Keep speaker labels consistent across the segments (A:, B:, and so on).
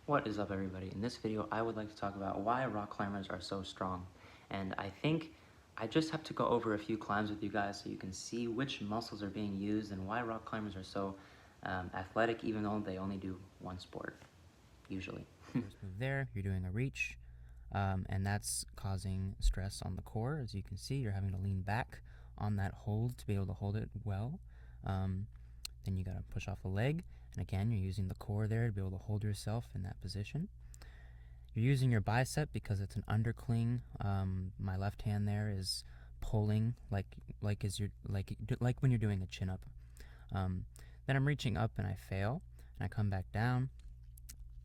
A: What is up, everybody? In this video I would like to talk about why rock climbers are so strong, and I think I just have to go over a few climbs with you guys so you can see which muscles are being used and why rock climbers are so athletic, even though they only do one sport usually.
B: First move there, you're doing a reach, and that's causing stress on the core. As you can see, you're having to lean back on that hold to be able to hold it well. Then you got to push off the leg, and again, you're using the core there to be able to hold yourself in that position. You're using your bicep because it's an undercling. My left hand there is pulling like when you're doing a chin up. Then I'm reaching up and I fail, and I come back down,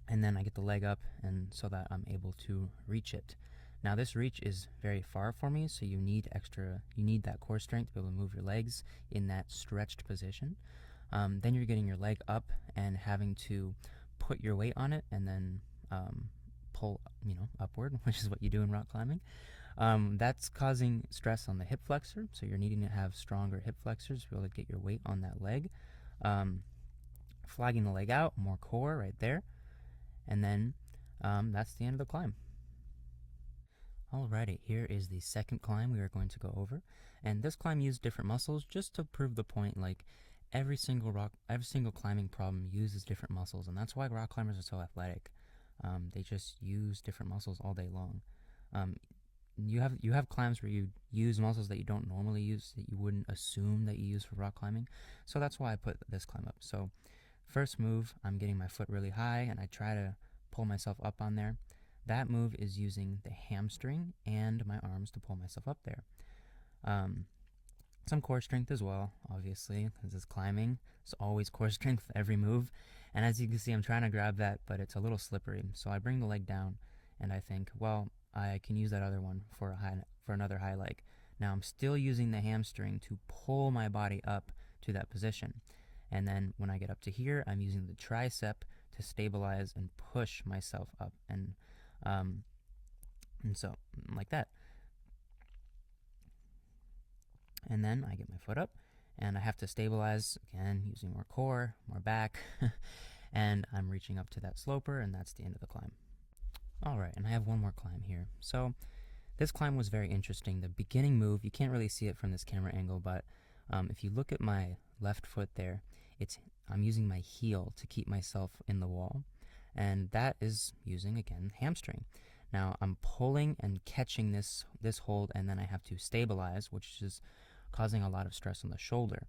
B: and then I get the leg up, and so that I'm able to reach it. Now this reach is very far for me, so you need that core strength to be able to move your legs in that stretched position. Then you're getting your leg up and having to put your weight on it and then pull upward, which is what you do in rock climbing. That's causing stress on the hip flexor, so you're needing to have stronger hip flexors to be able to get your weight on that leg. Flagging the leg out, more core right there. And then that's the end of the climb. Alrighty, here is the second climb we are going to go over. And this climb used different muscles just to prove the point, like every single climbing problem uses different muscles, and that's why rock climbers are so athletic. They just use different muscles all day long. You have climbs where you use muscles that you don't normally use, that you wouldn't assume that you use for rock climbing. So that's why I put this climb up. So first move, I'm getting my foot really high and I try to pull myself up on there. That move is using the hamstring and my arms to pull myself up there. Some core strength as well, obviously, because it's climbing. It's always core strength every move. And as you can see, I'm trying to grab that, but it's a little slippery. So I bring the leg down and I think, well, I can use that other one for another high leg. Now I'm still using the hamstring to pull my body up to that position. And then when I get up to here, I'm using the tricep to stabilize and push myself up, and so like that. And then I get my foot up, and I have to stabilize again using more core, more back, and I'm reaching up to that sloper, and that's the end of the climb. Alright, and I have one more climb here. So this climb was very interesting. The beginning move, you can't really see it from this camera angle, but if you look at my left foot there, I'm using my heel to keep myself in the wall, and that is using, again, hamstring. Now I'm pulling and catching this hold, and then I have to stabilize, which is causing a lot of stress on the shoulder.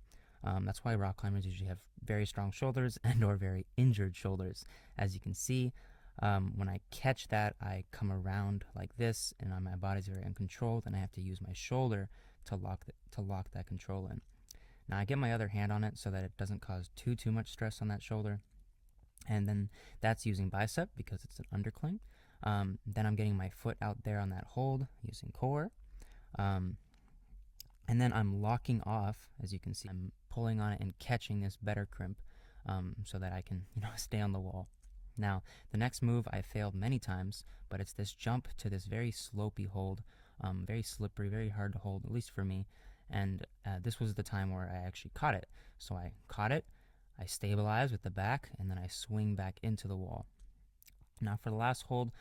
B: That's why rock climbers usually have very strong shoulders and or very injured shoulders. As you can see, when I catch that, I come around like this, and my body's very uncontrolled, and I have to use my shoulder to lock that control in. Now I get my other hand on it so that it doesn't cause too much stress on that shoulder, and then that's using bicep because it's an undercling. Then I'm getting my foot out there on that hold using core, and then I'm locking off. As you can see, I'm pulling on it and catching this better crimp, so that I can stay on the wall. Now the next move I failed many times, but it's this jump to this very slopey hold, very slippery, very hard to hold, at least for me. And this was the time where I actually caught it. So I caught it, I stabilize with the back, and then I swing back into the wall. Now for the last hold,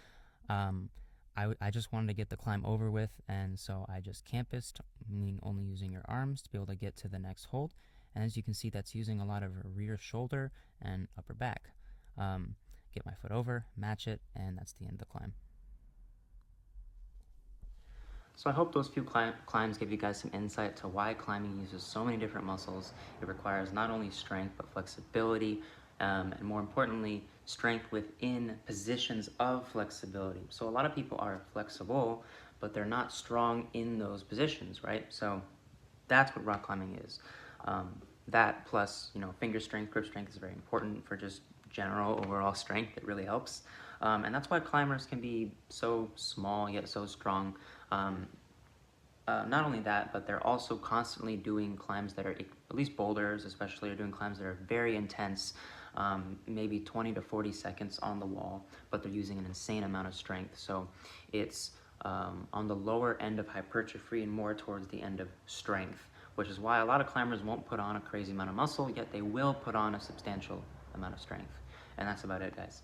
B: I just wanted to get the climb over with, and so I just campused, meaning only using your arms to be able to get to the next hold. And as you can see, that's using a lot of rear shoulder and upper back. Get my foot over, match it, and that's the end of the climb.
A: So I hope those few climbs give you guys some insight to why climbing uses so many different muscles. It requires not only strength, but flexibility, and more importantly, strength within positions of flexibility. So a lot of people are flexible, but they're not strong in those positions, right? So that's what rock climbing is. That plus, finger strength, grip strength is very important for just general overall strength. It really helps. And that's why climbers can be so small yet so strong. Not only that, but they're also constantly doing climbs that are, at least boulders especially, are doing climbs that are very intense, maybe 20 to 40 seconds on the wall, but they're using an insane amount of strength. So it's on the lower end of hypertrophy and more towards the end of strength, which is why a lot of climbers won't put on a crazy amount of muscle, yet they will put on a substantial amount of strength. And that's about it, guys.